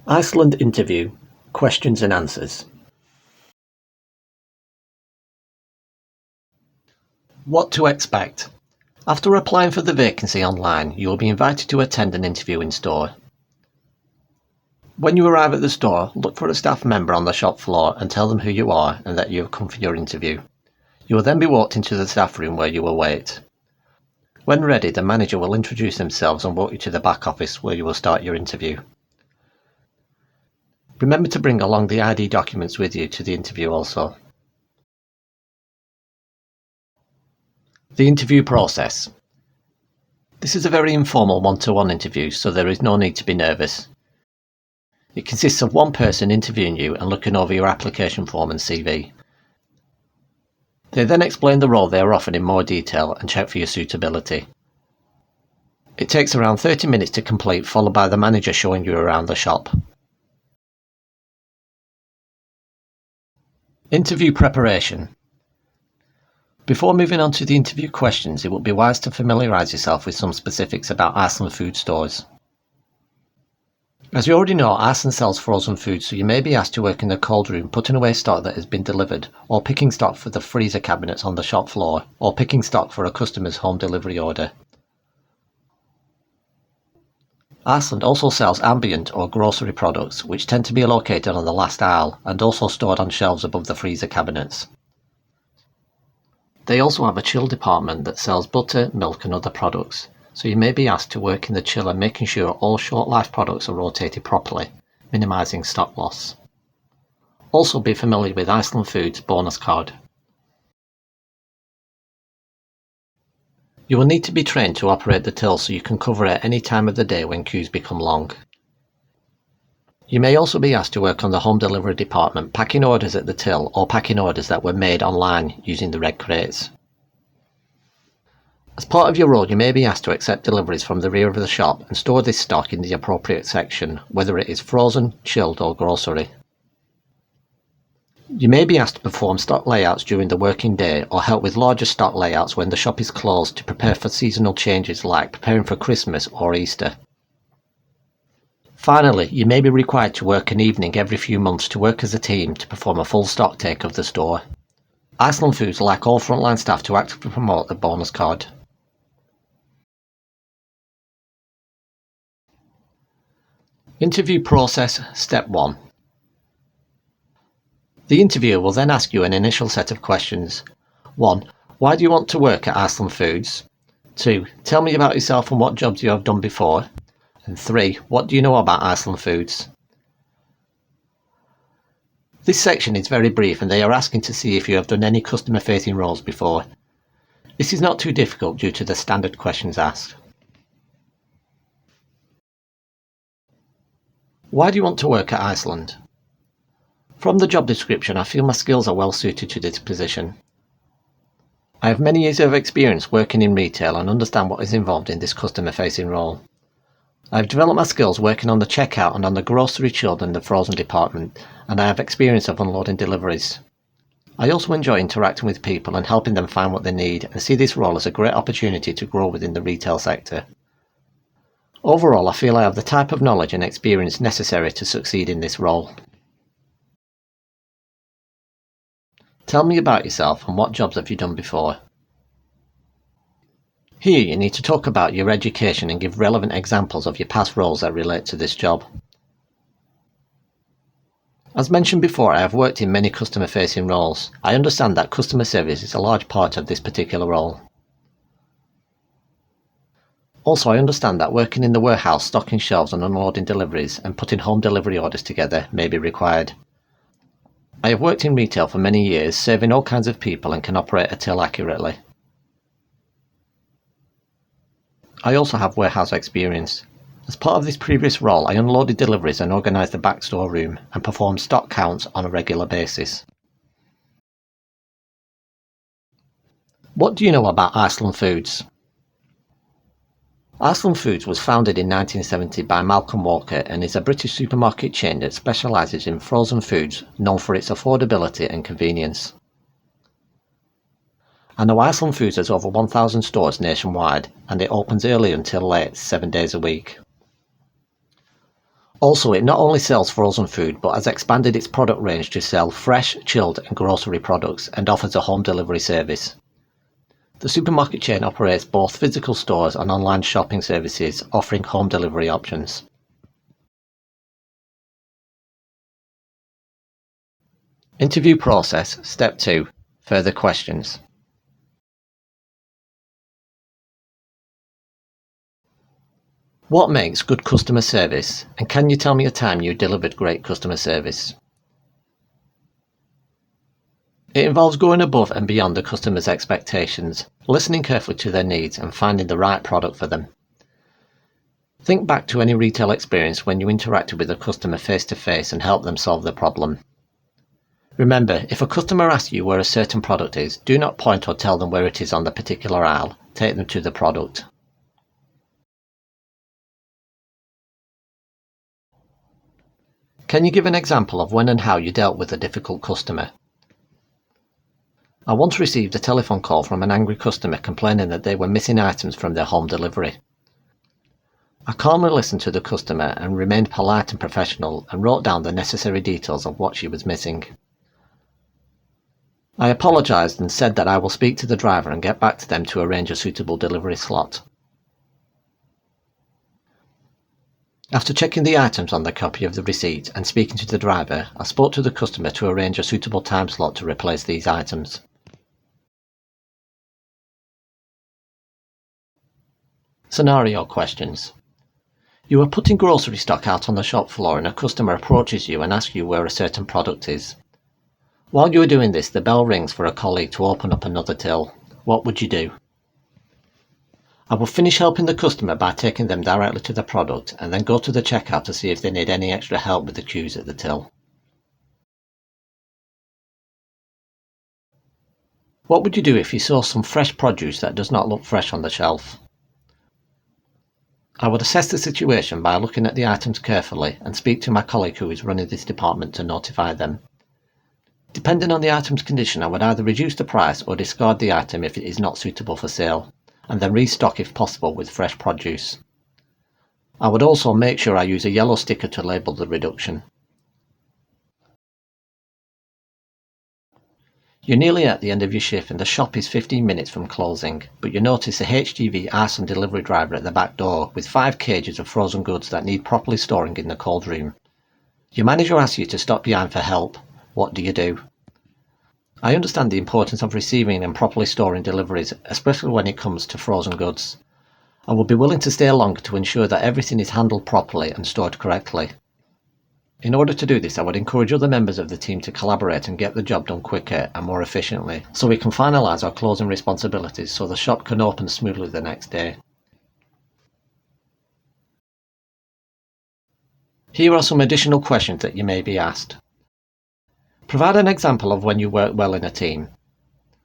Iceland interview, questions and answers. What to expect. After applying for the vacancy online, you will be invited to attend an interview in store. When you arrive at the store, look for a staff member on the shop floor and tell them who you are and that you have come for your interview. You will then be walked into the staff room where you will wait. When ready, the manager will introduce themselves and walk you to the back office where you will start your interview. Remember to bring along the ID documents with you to the interview also. The interview process. This is a very informal one-to-one interview, so there is no need to be nervous. It consists of one person interviewing you and looking over your application form and CV. They then explain the role they are offered in more detail and check for your suitability. It takes around 30 minutes to complete, followed by the manager showing you around the shop. Interview preparation. Before moving on to the interview questions, it would be wise to familiarise yourself with some specifics about Iceland Food stores. As you already know, Iceland sells frozen food, so you may be asked to work in the cold room putting away stock that has been delivered, or picking stock for the freezer cabinets on the shop floor, or picking stock for a customer's home delivery order. Iceland also sells ambient or grocery products, which tend to be located on the last aisle and also stored on shelves above the freezer cabinets. They also have a chill department that sells butter, milk and other products, so you may be asked to work in the chiller making sure all short-life products are rotated properly, minimising stock loss. Also be familiar with Iceland Foods bonus card. You will need to be trained to operate the till so you can cover at any time of the day when queues become long. You may also be asked to work on the home delivery department, packing orders at the till or packing orders that were made online using the red crates. As part of your role, you may be asked to accept deliveries from the rear of the shop and store this stock in the appropriate section, whether it is frozen, chilled or grocery. You may be asked to perform stock layouts during the working day or help with larger stock layouts when the shop is closed to prepare for seasonal changes like preparing for Christmas or Easter. Finally, you may be required to work an evening every few months to work as a team to perform a full stock take of the store. Iceland Foods like all frontline staff to actively promote the bonus card. Interview process, Step 1. The interviewer will then ask you an initial set of questions. 1. Why do you want to work at Iceland Foods? 2. Tell me about yourself and what jobs you have done before. And 3. What do you know about Iceland Foods? This section is very brief and they are asking to see if you have done any customer facing roles before. This is not too difficult due to the standard questions asked. Why do you want to work at Iceland? From the job description, I feel my skills are well suited to this position. I have many years of experience working in retail and understand what is involved in this customer facing role. I have developed my skills working on the checkout and on the grocery, chilled and the frozen department, and I have experience of unloading deliveries. I also enjoy interacting with people and helping them find what they need and see this role as a great opportunity to grow within the retail sector. Overall, I feel I have the type of knowledge and experience necessary to succeed in this role. Tell me about yourself and what jobs have you done before? Here you need to talk about your education and give relevant examples of your past roles that relate to this job. As mentioned before, I have worked in many customer facing roles. I understand that customer service is a large part of this particular role. Also, I understand that working in the warehouse, stocking shelves and unloading deliveries and putting home delivery orders together may be required. I have worked in retail for many years, serving all kinds of people and can operate a till accurately. I also have warehouse experience. As part of this previous role, I unloaded deliveries and organised the back store room and performed stock counts on a regular basis. What do you know about Iceland Foods? Iceland Foods was founded in 1970 by Malcolm Walker and is a British supermarket chain that specialises in frozen foods, known for its affordability and convenience. I know Iceland Foods has over 1,000 stores nationwide and it opens early until late, 7 days a week. Also, it not only sells frozen food but has expanded its product range to sell fresh, chilled and grocery products and offers a home delivery service. The supermarket chain operates both physical stores and online shopping services, offering home delivery options. Interview process, Step 2. Further questions. What makes good customer service, and can you tell me a time you delivered great customer service? It involves going above and beyond the customer's expectations, listening carefully to their needs and finding the right product for them. Think back to any retail experience when you interacted with a customer face to face and helped them solve their problem. Remember, if a customer asks you where a certain product is, do not point or tell them where it is on the particular aisle. Take them to the product. Can you give an example of when and how you dealt with a difficult customer? I once received a telephone call from an angry customer complaining that they were missing items from their home delivery. I calmly listened to the customer and remained polite and professional and wrote down the necessary details of what she was missing. I apologised and said that I will speak to the driver and get back to them to arrange a suitable delivery slot. After checking the items on the copy of the receipt and speaking to the driver, I spoke to the customer to arrange a suitable time slot to replace these items. Scenario questions. You are putting grocery stock out on the shop floor and a customer approaches you and asks you where a certain product is. While you are doing this, the bell rings for a colleague to open up another till. What would you do? I will finish helping the customer by taking them directly to the product and then go to the checkout to see if they need any extra help with the queues at the till. What would you do if you saw some fresh produce that does not look fresh on the shelf? I would assess the situation by looking at the items carefully and speak to my colleague who is running this department to notify them. Depending on the item's condition, I would either reduce the price or discard the item if it is not suitable for sale, and then restock if possible with fresh produce. I would also make sure I use a yellow sticker to label the reduction. You're nearly at the end of your shift and the shop is 15 minutes from closing, but you notice a HGV Iceland delivery driver at the back door with 5 cages of frozen goods that need properly storing in the cold room. Your manager asks you to stop behind for help. What do you do? I understand the importance of receiving and properly storing deliveries, especially when it comes to frozen goods. I would be willing to stay longer to ensure that everything is handled properly and stored correctly. In order to do this, I would encourage other members of the team to collaborate and get the job done quicker and more efficiently, so we can finalise our closing responsibilities so the shop can open smoothly the next day. Here are some additional questions that you may be asked. Provide an example of when you work well in a team.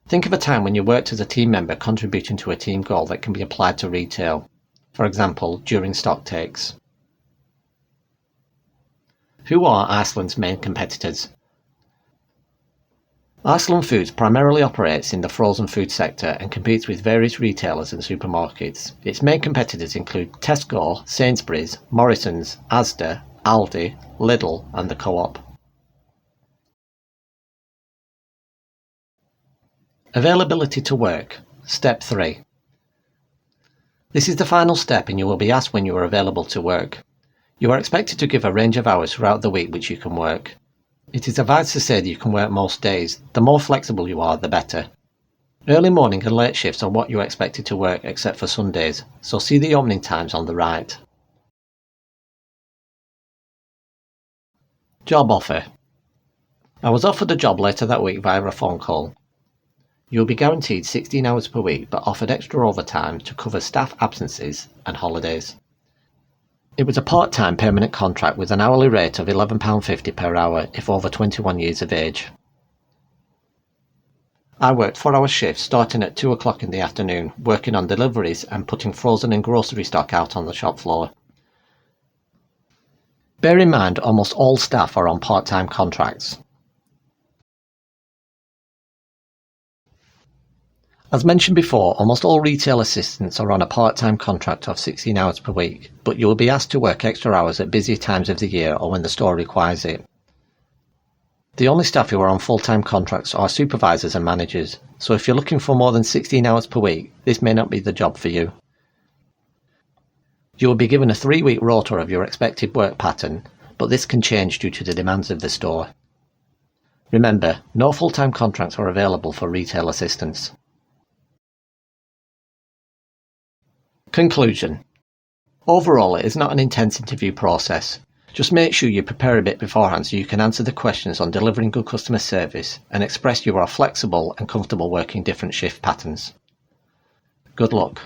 Think of a time when you worked as a team member contributing to a team goal that can be applied to retail. For example, during stock takes. Who are Iceland's main competitors? Iceland Foods primarily operates in the frozen food sector and competes with various retailers and supermarkets. Its main competitors include Tesco, Sainsbury's, Morrisons, Asda, Aldi, Lidl and the Co-op. Availability to work. Step 3. This is the final step and you will be asked when you are available to work. You are expected to give a range of hours throughout the week which you can work. It is advised to say that you can work most days. The more flexible you are, the better. Early morning and late shifts are what you are expected to work except for Sundays, so see the opening times on the right. Job offer. I was offered a job later that week via a phone call. You will be guaranteed 16 hours per week but offered extra overtime to cover staff absences and holidays. It was a part-time permanent contract with an hourly rate of £11.50 per hour if over 21 years of age. I worked 4-hour shifts starting at 2 o'clock in the afternoon, working on deliveries and putting frozen and grocery stock out on the shop floor. Bear in mind almost all staff are on part-time contracts. As mentioned before, almost all retail assistants are on a part-time contract of 16 hours per week, but you will be asked to work extra hours at busier times of the year or when the store requires it. The only staff who are on full-time contracts are supervisors and managers, so if you're looking for more than 16 hours per week, this may not be the job for you. You will be given a 3-week rota of your expected work pattern, but this can change due to the demands of the store. Remember, no full-time contracts are available for retail assistants. Conclusion. Overall, it is not an intense interview process. Just make sure you prepare a bit beforehand so you can answer the questions on delivering good customer service and express you are flexible and comfortable working different shift patterns. Good luck.